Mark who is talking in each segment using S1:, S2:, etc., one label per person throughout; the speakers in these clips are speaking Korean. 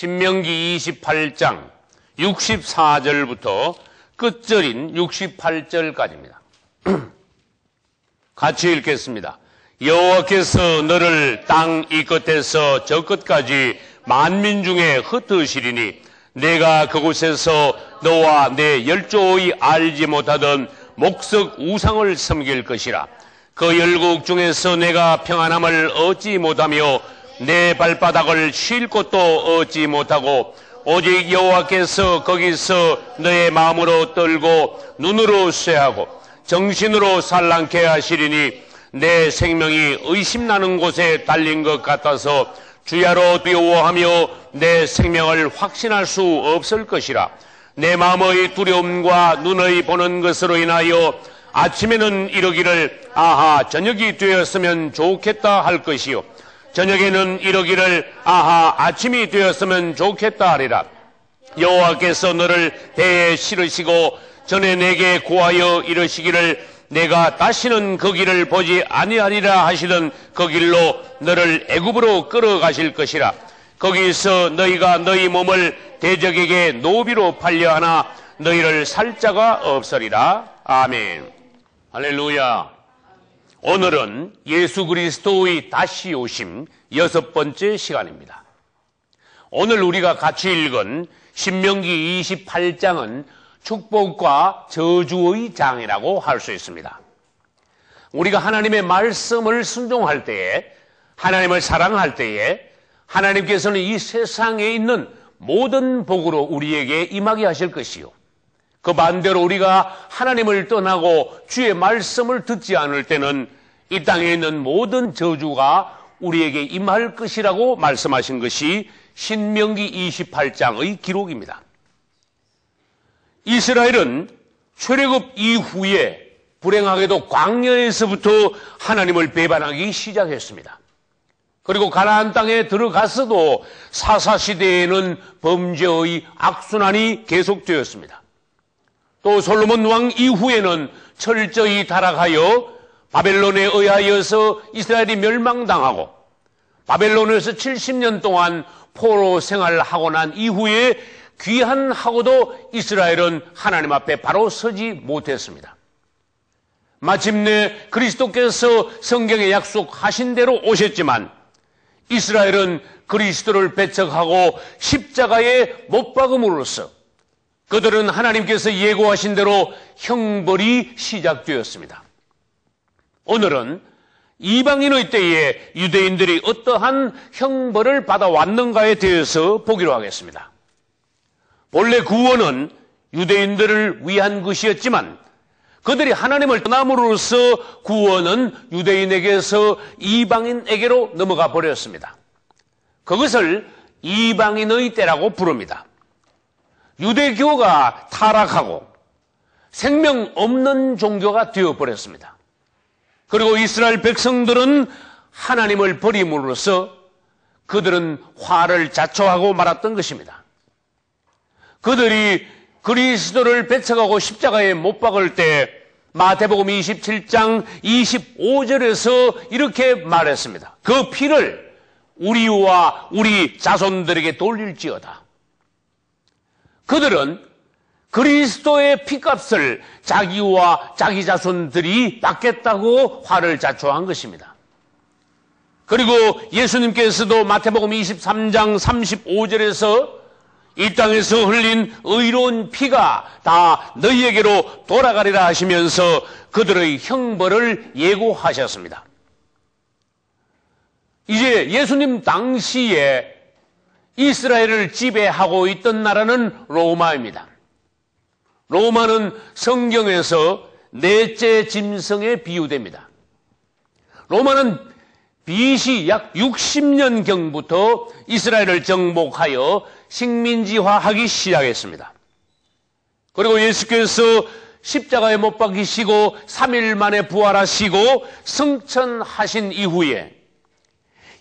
S1: 신명기 28장 64절부터 끝절인 68절까지입니다. 같이 읽겠습니다. 여호와께서 너를 땅 이 끝에서 저 끝까지 만민 중에 흩으시리니 내가 그곳에서 너와 내 열조의 알지 못하던 목석 우상을 섬길 것이라. 그 열국 중에서 내가 평안함을 얻지 못하며 내 발바닥을 쉴 곳도 얻지 못하고 오직 여호와께서 거기서 너의 마음으로 떨고 눈으로 쇠하고 정신으로 산란케 하시리니 내 생명이 의심나는 곳에 달린 것 같아서 주야로 두려워하며 내 생명을 확신할 수 없을 것이라. 내 마음의 두려움과 눈의 보는 것으로 인하여 아침에는 이러기를 아하 저녁이 되었으면 좋겠다 할 것이요 저녁에는 이러기를 아하 아침이 되었으면 좋겠다 하리라. 여호와께서 너를 배에 실으시고 전에 내게 고하여 이르시기를 내가 다시는 그 길을 보지 아니하리라 하시던 그 길로 너를 애굽으로 끌어가실 것이라. 거기서 너희가 너희 몸을 대적에게 노비로 팔려하나 너희를 살 자가 없으리라. 아멘. 할렐루야. 오늘은 예수 그리스도의 다시 오심 6번째 시간입니다. 오늘 우리가 같이 읽은 신명기 28장은 축복과 저주의 장이라고 할 수 있습니다. 우리가 하나님의 말씀을 순종할 때에, 하나님을 사랑할 때에 하나님께서는 이 세상에 있는 모든 복으로 우리에게 임하게 하실 것이요, 그 반대로 우리가 하나님을 떠나고 주의 말씀을 듣지 않을 때는 이 땅에 있는 모든 저주가 우리에게 임할 것이라고 말씀하신 것이 신명기 28장의 기록입니다. 이스라엘은 출애굽 이후에 불행하게도 광야에서부터 하나님을 배반하기 시작했습니다. 그리고 가나안 땅에 들어갔어도 사사시대에는 범죄의 악순환이 계속되었습니다. 또 솔로몬 왕 이후에는 철저히 타락하여 바벨론에 의하여서 이스라엘이 멸망당하고 바벨론에서 70년 동안 포로 생활하고 난 이후에 귀환하고도 이스라엘은 하나님 앞에 바로 서지 못했습니다. 마침내 그리스도께서 성경에 약속하신 대로 오셨지만 이스라엘은 그리스도를 배척하고 십자가에 못 박음으로써 그들은 하나님께서 예고하신 대로 형벌이 시작되었습니다. 오늘은 이방인의 때에 유대인들이 어떠한 형벌을 받아왔는가에 대해서 보기로 하겠습니다. 본래 구원은 유대인들을 위한 것이었지만 그들이 하나님을 떠남으로써 구원은 유대인에게서 이방인에게로 넘어가 버렸습니다. 그것을 이방인의 때라고 부릅니다. 유대교가 타락하고 생명 없는 종교가 되어버렸습니다. 그리고 이스라엘 백성들은 하나님을 버림으로써 그들은 화를 자초하고 말았던 것입니다. 그들이 그리스도를 배척하고 십자가에 못 박을 때 마태복음 27장 25절에서 이렇게 말했습니다. 그 피를 우리와 우리 자손들에게 돌릴지어다. 그들은 그리스도의 피값을 자기와 자기 자손들이 받겠다고 화를 자초한 것입니다. 그리고 예수님께서도 마태복음 23장 35절에서 이 땅에서 흘린 의로운 피가 다 너희에게로 돌아가리라 하시면서 그들의 형벌을 예고하셨습니다. 이제 예수님 당시에 이스라엘을 지배하고 있던 나라는 로마입니다. 로마는 성경에서 넷째 짐승에 비유됩니다. 로마는 BC 약 60년경부터 이스라엘을 정복하여 식민지화하기 시작했습니다. 그리고 예수께서 십자가에 못 박히시고 3일 만에 부활하시고 승천하신 이후에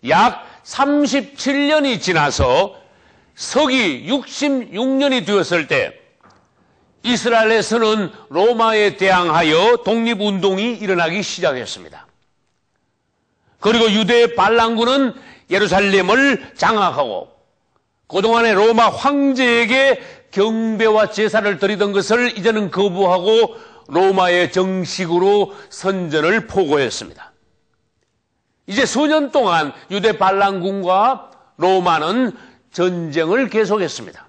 S1: 약 37년이 지나서 서기 66년이 되었을 때 이스라엘에서는 로마에 대항하여 독립운동이 일어나기 시작했습니다. 그리고 유대 반란군은 예루살렘을 장악하고 그동안에 로마 황제에게 경배와 제사를 드리던 것을 이제는 거부하고 로마에 정식으로 선전을 포고했습니다. 이제 수년 동안 유대 반란군과 로마는 전쟁을 계속했습니다.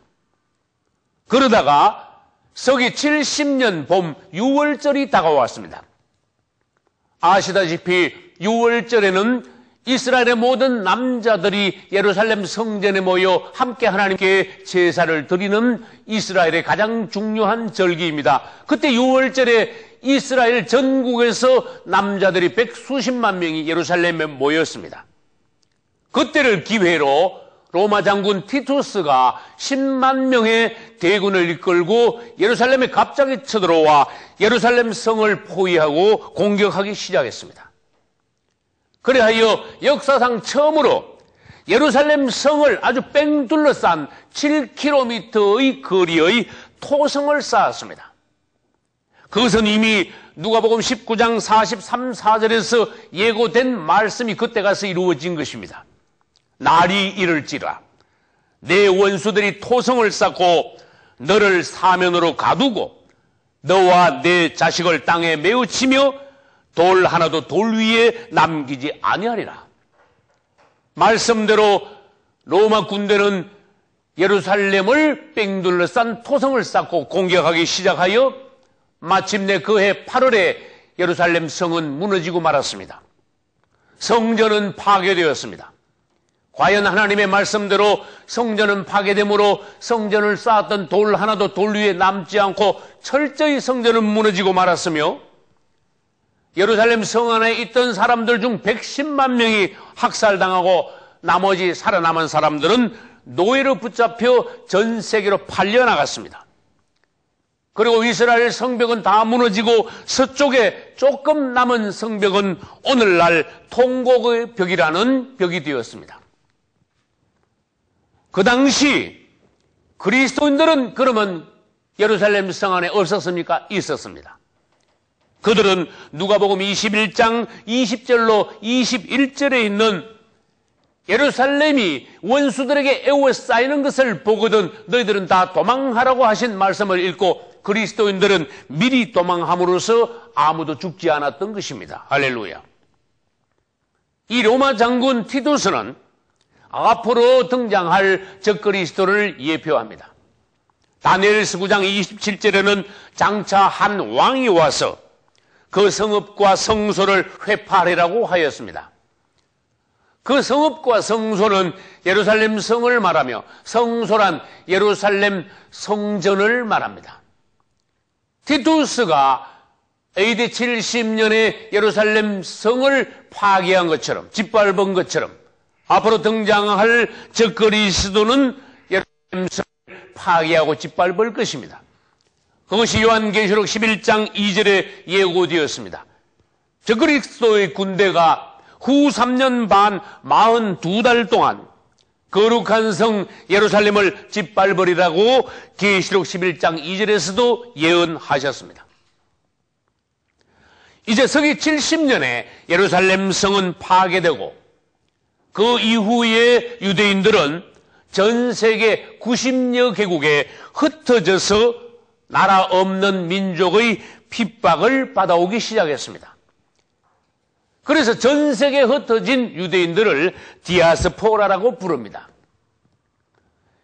S1: 그러다가 서기 70년 봄 6월절이 다가왔습니다. 아시다시피 6월절에는 이스라엘의 모든 남자들이 예루살렘 성전에 모여 함께 하나님께 제사를 드리는 이스라엘의 가장 중요한 절기입니다. 그때 6월절에 이스라엘 전국에서 남자들이 백수십만 명이 예루살렘에 모였습니다. 그때를 기회로 로마 장군 티투스가 10만 명의 대군을 이끌고 예루살렘에 갑자기 쳐들어와 예루살렘 성을 포위하고 공격하기 시작했습니다. 그래하여 역사상 처음으로 예루살렘 성을 아주 뺑 둘러싼 7km의 거리의 토성을 쌓았습니다. 그것은 이미 누가복음 19장 43, 4절에서 예고된 말씀이 그때 가서 이루어진 것입니다. 날이 이를지라 내 원수들이 토성을 쌓고 너를 사면으로 가두고 너와 내 자식을 땅에 메우 치며 돌 하나도 돌 위에 남기지 아니하리라. 말씀대로 로마 군대는 예루살렘을 뺑 둘러싼 토성을 쌓고 공격하기 시작하여 마침내 그해 8월에 예루살렘 성은 무너지고 말았습니다. 성전은 파괴되었습니다. 과연 하나님의 말씀대로 성전은 파괴됨으로 성전을 쌓았던 돌 하나도 돌 위에 남지 않고 철저히 성전은 무너지고 말았으며 예루살렘 성 안에 있던 사람들 중 110만 명이 학살당하고 나머지 살아남은 사람들은 노예로 붙잡혀 전 세계로 팔려나갔습니다. 그리고 이스라엘 성벽은 다 무너지고 서쪽에 조금 남은 성벽은 오늘날 통곡의 벽이라는 벽이 되었습니다. 그 당시 그리스도인들은 그러면 예루살렘 성 안에 없었습니까? 있었습니다. 그들은 누가복음 21장 20절로 21절에 있는 예루살렘이 원수들에게 에워싸이는 것을 보거든 너희들은 다 도망하라고 하신 말씀을 읽고 그리스도인들은 미리 도망함으로써 아무도 죽지 않았던 것입니다. 할렐루야. 이 로마 장군 티투스는 앞으로 등장할 적그리스도를 예표합니다. 다니엘서 9장 27절에는 장차 한 왕이 와서 그 성읍과 성소를 회파하리라고 하였습니다. 그 성읍과 성소는 예루살렘 성을 말하며 성소란 예루살렘 성전을 말합니다. 티투스가 AD 70년에 예루살렘 성을 파괴한 것처럼 짓밟은 것처럼 앞으로 등장할 적그리스도는 예루살렘 성을 파괴하고 짓밟을 것입니다. 그것이 요한계시록 11장 2절에 예고되었습니다. 적그리스도의 군대가 후 3년 반 42달 동안 거룩한 성 예루살렘을 짓밟으리라고 계시록 11장 2절에서도 예언하셨습니다. 이제 서기 70년에 예루살렘 성은 파괴되고 그 이후에 유대인들은 전 세계 90여 개국에 흩어져서 나라 없는 민족의 핍박을 받아오기 시작했습니다. 그래서 전 세계에 흩어진 유대인들을 디아스포라라고 부릅니다.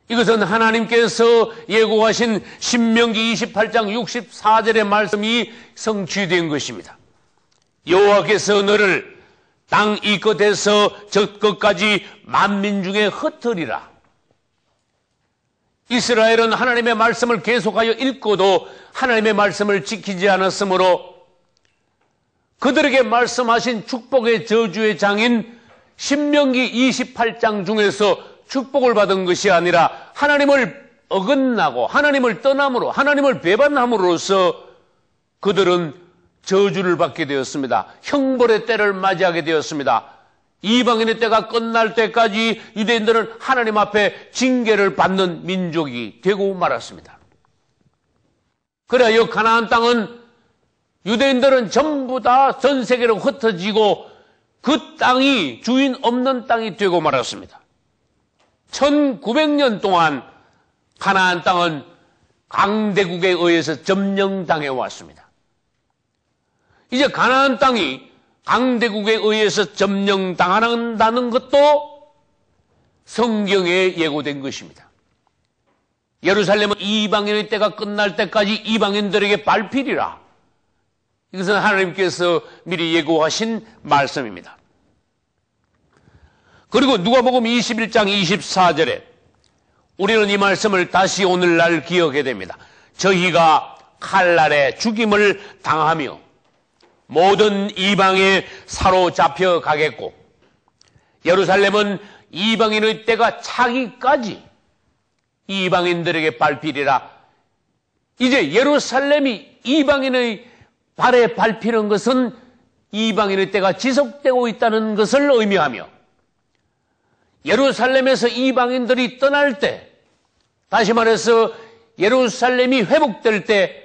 S1: 이것은 하나님께서 예고하신 신명기 28장 64절의 말씀이 성취된 것입니다. 여호와께서 너를 땅 이 끝에서 저 끝까지 만민 중에 흩으리라. 이스라엘은 하나님의 말씀을 계속하여 읽고도 하나님의 말씀을 지키지 않았으므로 그들에게 말씀하신 축복의 저주의 장인 신명기 28장 중에서 축복을 받은 것이 아니라 하나님을 어긋나고 하나님을 떠남으로 하나님을 배반함으로써 그들은 저주를 받게 되었습니다. 형벌의 때를 맞이하게 되었습니다. 이방인의 때가 끝날 때까지 유대인들은 하나님 앞에 징계를 받는 민족이 되고 말았습니다. 그래야 가나안 땅은 유대인들은 전부 다 전 세계로 흩어지고 그 땅이 주인 없는 땅이 되고 말았습니다. 1900년 동안 가나안 땅은 강대국에 의해서 점령당해 왔습니다. 이제 가나안 땅이 강대국에 의해서 점령당한다는 것도 성경에 예고된 것입니다. 예루살렘은 이방인의 때가 끝날 때까지 이방인들에게 밟히리라. 이것은 하나님께서 미리 예고하신 말씀입니다. 그리고 누가복음 21장 24절에 우리는 이 말씀을 다시 오늘날 기억해야 됩니다. 저희가 칼날에 죽임을 당하며 모든 이방에 사로잡혀 가겠고 예루살렘은 이방인의 때가 차기까지 이방인들에게 밟히리라. 이제 예루살렘이 이방인의 발에 밟히는 것은 이방인의 때가 지속되고 있다는 것을 의미하며 예루살렘에서 이방인들이 떠날 때, 다시 말해서 예루살렘이 회복될 때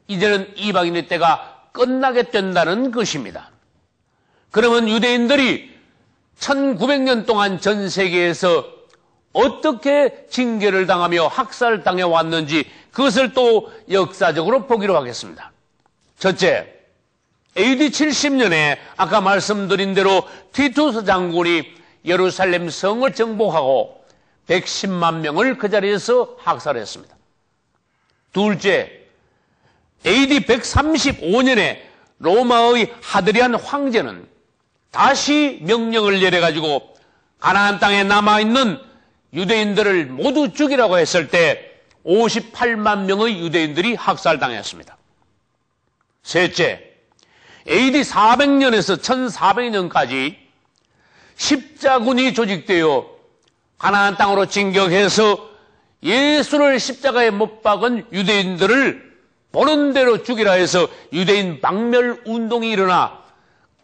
S1: 이제는 이방인의 때가 끝나게 된다는 것입니다. 그러면 유대인들이 1900년 동안 전 세계에서 어떻게 징계를 당하며 학살당해 왔는지 그것을 또 역사적으로 보기로 하겠습니다. 첫째, AD 70년에 아까 말씀드린 대로 티투스 장군이 예루살렘 성을 정복하고 110만 명을 그 자리에서 학살했습니다. 둘째, AD 135년에 로마의 하드리안 황제는 다시 명령을 내려가지고 가나안 땅에 남아있는 유대인들을 모두 죽이라고 했을 때 58만 명의 유대인들이 학살당했습니다. 셋째, AD 400년에서 1400년까지 십자군이 조직되어 가나안 땅으로 진격해서 예수를 십자가에 못 박은 유대인들을 보는 대로 죽이라 해서 유대인 박멸 운동이 일어나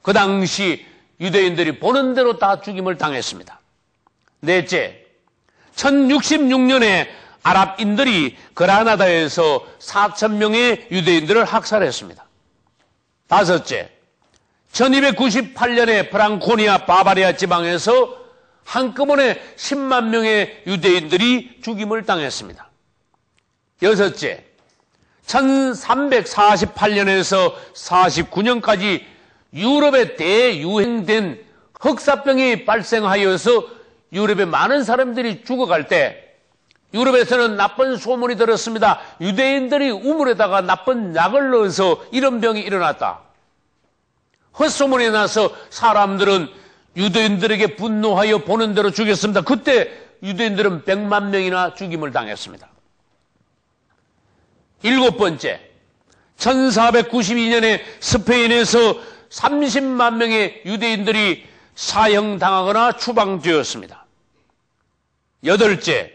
S1: 그 당시 유대인들이 보는 대로 다 죽임을 당했습니다. 넷째, 1066년에 아랍인들이 그라나다에서 4,000명의 유대인들을 학살했습니다. 다섯째, 1298년에 프랑코니아 바바리아 지방에서 한꺼번에 10만 명의 유대인들이 죽임을 당했습니다. 여섯째, 1348년에서 49년까지 유럽에 대유행된 흑사병이 발생하여서 유럽에 많은 사람들이 죽어갈 때 유럽에서는 나쁜 소문이 들었습니다. 유대인들이 우물에다가 나쁜 약을 넣어서 이런 병이 일어났다. 헛소문이 나서 사람들은 유대인들에게 분노하여 보는 대로 죽였습니다. 그때 유대인들은 100만 명이나 죽임을 당했습니다. 일곱 번째, 1492년에 스페인에서 30만 명의 유대인들이 사형당하거나 추방되었습니다. 여덟째,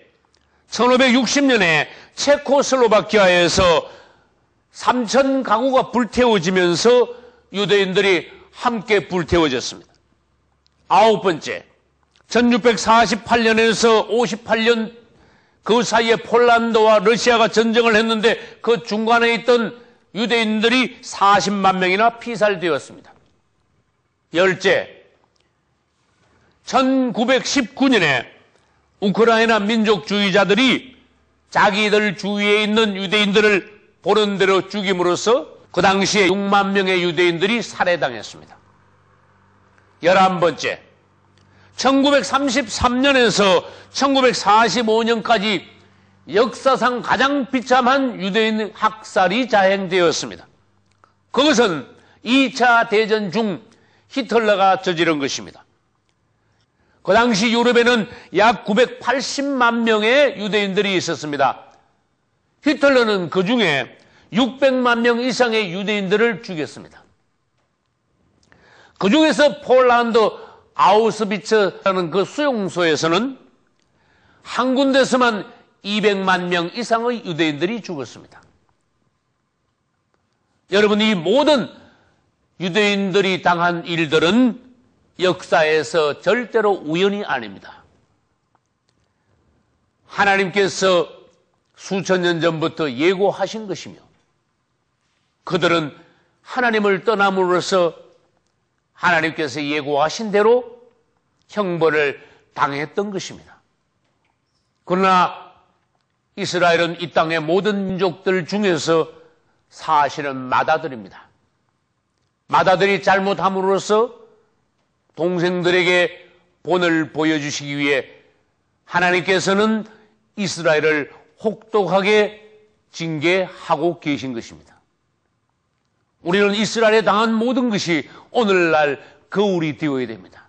S1: 1560년에 체코슬로바키아에서 3,000 가구가 불태워지면서 유대인들이 함께 불태워졌습니다. 아홉 번째, 1648년에서 58년 그 사이에 폴란드와 러시아가 전쟁을 했는데 그 중간에 있던 유대인들이 40만 명이나 피살되었습니다. 열째, 1919년에 우크라이나 민족주의자들이 자기들 주위에 있는 유대인들을 보는 대로 죽임으로써 그 당시에 6만 명의 유대인들이 살해당했습니다. 11번째, 1933년에서 1945년까지 역사상 가장 비참한 유대인 학살이 자행되었습니다. 그것은 2차 대전 중 히틀러가 저지른 것입니다. 그 당시 유럽에는 약 980만 명의 유대인들이 있었습니다. 히틀러는 그 중에 600만 명 이상의 유대인들을 죽였습니다. 그 중에서 폴란드 아우슈비츠라는 그 수용소에서는 한 군데서만 200만 명 이상의 유대인들이 죽었습니다. 여러분, 이 모든 유대인들이 당한 일들은 역사에서 절대로 우연이 아닙니다. 하나님께서 수천 년 전부터 예고하신 것이며 그들은 하나님을 떠남으로써 하나님께서 예고하신 대로 형벌을 당했던 것입니다. 그러나 이스라엘은 이 땅의 모든 민족들 중에서 사실은 맏아들입니다. 맏아들이 잘못함으로써 동생들에게 본을 보여주시기 위해 하나님께서는 이스라엘을 혹독하게 징계하고 계신 것입니다. 우리는 이스라엘에 당한 모든 것이 오늘날 거울이 되어야 됩니다.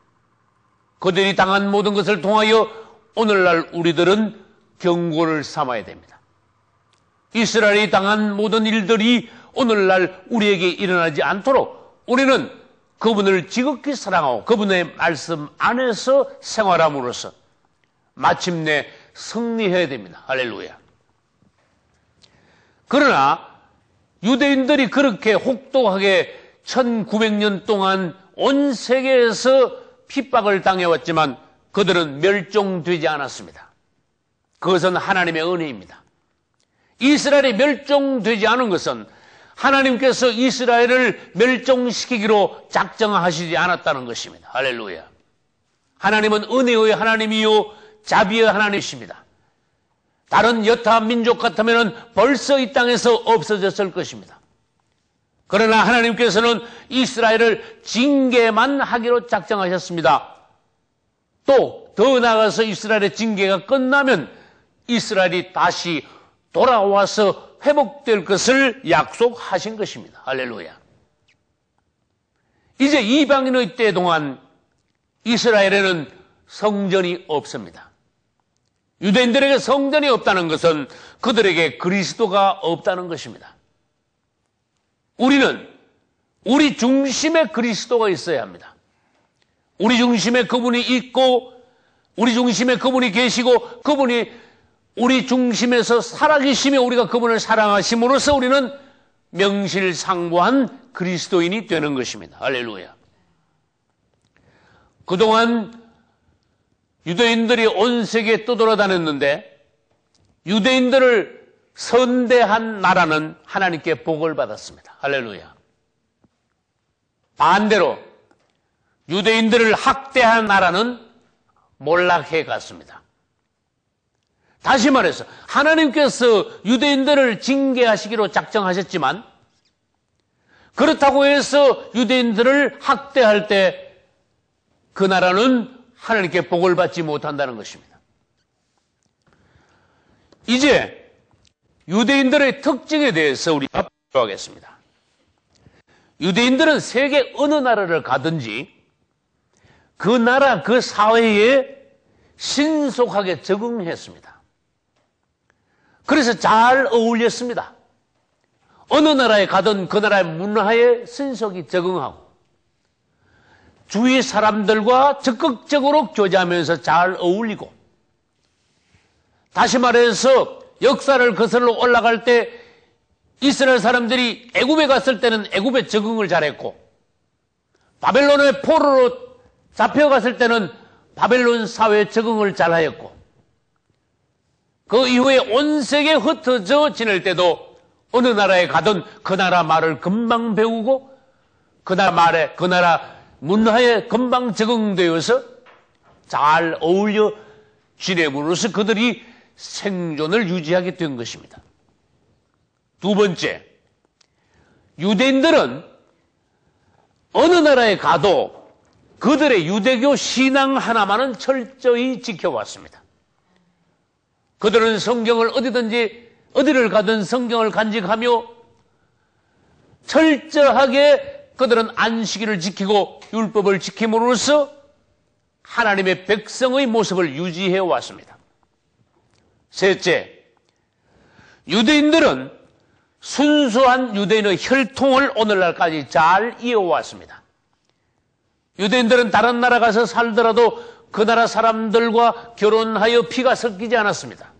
S1: 그들이 당한 모든 것을 통하여 오늘날 우리들은 경고를 삼아야 됩니다. 이스라엘이 당한 모든 일들이 오늘날 우리에게 일어나지 않도록 우리는 그분을 지극히 사랑하고 그분의 말씀 안에서 생활함으로써 마침내 승리해야 됩니다. 할렐루야. 그러나 유대인들이 그렇게 혹독하게 1900년 동안 온 세계에서 핍박을 당해왔지만 그들은 멸종되지 않았습니다. 그것은 하나님의 은혜입니다. 이스라엘이 멸종되지 않은 것은 하나님께서 이스라엘을 멸종시키기로 작정하시지 않았다는 것입니다. 할렐루야. 하나님은 은혜의 하나님이요 자비의 하나님이십니다. 다른 여타 민족 같으면 벌써 이 땅에서 없어졌을 것입니다. 그러나 하나님께서는 이스라엘을 징계만 하기로 작정하셨습니다. 또 더 나아가서 이스라엘의 징계가 끝나면 이스라엘이 다시 돌아와서 회복될 것을 약속하신 것입니다. 할렐루야. 이제 이방인의 때 동안 이스라엘에는 성전이 없습니다. 유대인들에게 성전이 없다는 것은 그들에게 그리스도가 없다는 것입니다. 우리는 우리 중심에 그리스도가 있어야 합니다. 우리 중심에 그분이 있고 우리 중심에 그분이 계시고 그분이 우리 중심에서 살아계시며 우리가 그분을 사랑하심으로써 우리는 명실상부한 그리스도인이 되는 것입니다. 할렐루야. 그동안 유대인들이 온 세계에 떠돌아다녔는데 유대인들을 선대한 나라는 하나님께 복을 받았습니다. 할렐루야. 반대로 유대인들을 학대한 나라는 몰락해 갔습니다. 다시 말해서 하나님께서 유대인들을 징계하시기로 작정하셨지만 그렇다고 해서 유대인들을 학대할 때 그 나라는 하나님께 복을 받지 못한다는 것입니다. 이제 유대인들의 특징에 대해서 우리가 배워가겠습니다. 유대인들은 세계 어느 나라를 가든지 그 나라 그 사회에 신속하게 적응했습니다. 그래서 잘 어울렸습니다. 어느 나라에 가든 그 나라의 문화에 신속히 적응하고 주위 사람들과 적극적으로 교제하면서 잘 어울리고 다시 말해서 역사를 거슬러 올라갈 때 이스라엘 사람들이 애굽에 갔을 때는 애굽에 적응을 잘했고 바벨론의 포로로 잡혀갔을 때는 바벨론 사회에 적응을 잘하였고 그 이후에 온 세계에 흩어져 지낼 때도 어느 나라에 가든 그 나라 말을 금방 배우고 그 나라 문화에 금방 적응되어서 잘 어울려 지냄으로써 그들이 생존을 유지하게 된 것입니다. 두 번째, 유대인들은 어느 나라에 가도 그들의 유대교 신앙 하나만은 철저히 지켜왔습니다. 그들은 성경을 어디를 가든 성경을 간직하며 철저하게 그들은 안식일을 지키고 율법을 지킴으로써 하나님의 백성의 모습을 유지해 왔습니다. 셋째, 유대인들은 순수한 유대인의 혈통을 오늘날까지 잘 이어왔습니다. 유대인들은 다른 나라 가서 살더라도 그 나라 사람들과 결혼하여 피가 섞이지 않았습니다.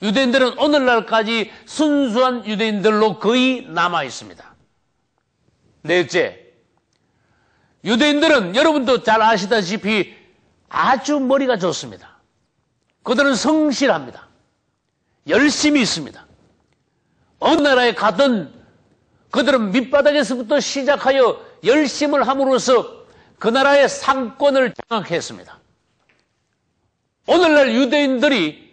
S1: 유대인들은 오늘날까지 순수한 유대인들로 거의 남아 있습니다. 넷째, 유대인들은 여러분도 잘 아시다시피 아주 머리가 좋습니다. 그들은 성실합니다. 열심히 있습니다. 어느 나라에 가든 그들은 밑바닥에서부터 시작하여 열심을 함으로써 그 나라의 상권을 장악했습니다. 오늘날 유대인들이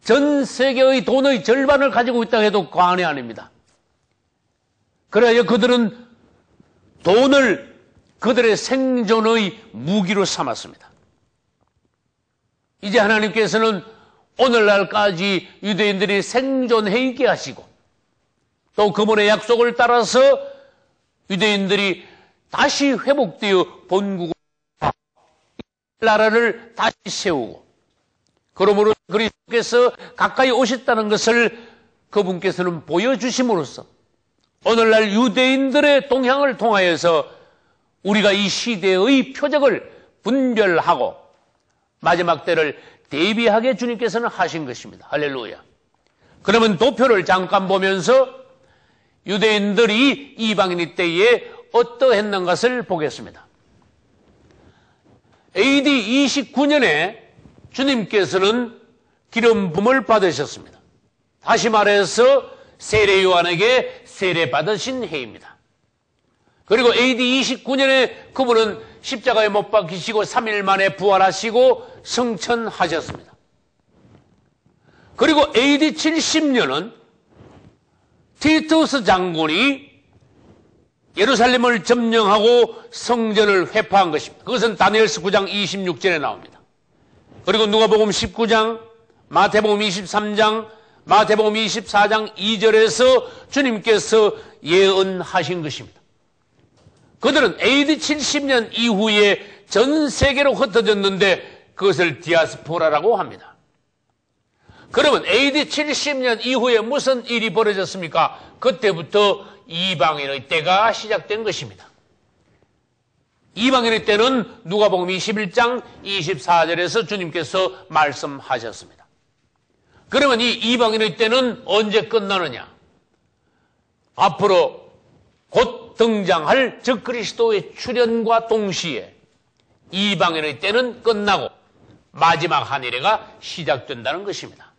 S1: 전 세계의 돈의 절반을 가지고 있다고 해도 과언이 아닙니다. 그래야 그들은 돈을 그들의 생존의 무기로 삼았습니다. 이제 하나님께서는 오늘날까지 유대인들이 생존해 있게 하시고 또 그분의 약속을 따라서 유대인들이 다시 회복되어 본국을 나라를 다시 세우고 그러므로 그리스도께서 가까이 오셨다는 것을 그분께서는 보여주심으로써 오늘날 유대인들의 동향을 통하여서 우리가 이 시대의 표적을 분별하고 마지막 때를 대비하게 주님께서는 하신 것입니다. 할렐루야. 그러면 도표를 잠깐 보면서 유대인들이 이방인의 때에 어떠했는 것을 보겠습니다. AD 29년에 주님께서는 기름 부음을 받으셨습니다. 다시 말해서 세례 요한에게 세례 받으신 해입니다. 그리고 AD 29년에 그분은 십자가에 못 박히시고 3일 만에 부활하시고 승천하셨습니다. 그리고 AD 70년은 티투스 장군이 예루살렘을 점령하고 성전을 회파한 것입니다. 그것은 다니엘서 9장 26절에 나옵니다. 그리고 누가복음 19장, 마태복음 23장, 마태복음 24장 2절에서 주님께서 예언하신 것입니다. 그들은 AD 70년 이후에 전 세계로 흩어졌는데 그것을 디아스포라라고 합니다. 그러면 AD 70년 이후에 무슨 일이 벌어졌습니까? 그때부터 이방인의 때가 시작된 것입니다. 이방인의 때는 누가복음 21장 24절에서 주님께서 말씀하셨습니다. 그러면 이 이방인의 때는 언제 끝나느냐? 앞으로 곧 등장할 적그리스도의 출현과 동시에 이방인의 때는 끝나고 마지막 한 일회가 시작된다는 것입니다.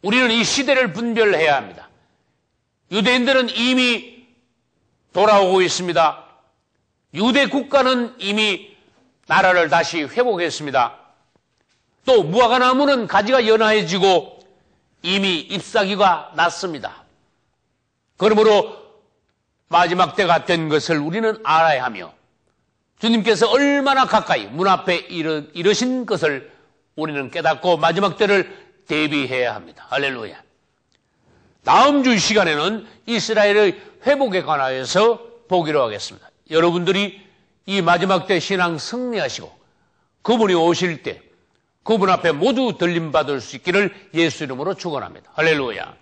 S1: 우리는 이 시대를 분별해야 합니다. 유대인들은 이미 돌아오고 있습니다. 유대 국가는 이미 나라를 다시 회복했습니다. 또 무화과나무는 가지가 연화해지고 이미 잎사귀가 났습니다. 그러므로 마지막 때가 된 것을 우리는 알아야 하며 주님께서 얼마나 가까이 문 앞에 이르신 것을 우리는 깨닫고 마지막 때를 대비해야 합니다. 할렐루야. 다음 주 시간에는 이스라엘의 회복에 관하여서 보기로 하겠습니다. 여러분들이 이 마지막 때 신앙 승리하시고 그분이 오실 때 그분 앞에 모두 들림받을 수 있기를 예수 이름으로 축원합니다. 할렐루야.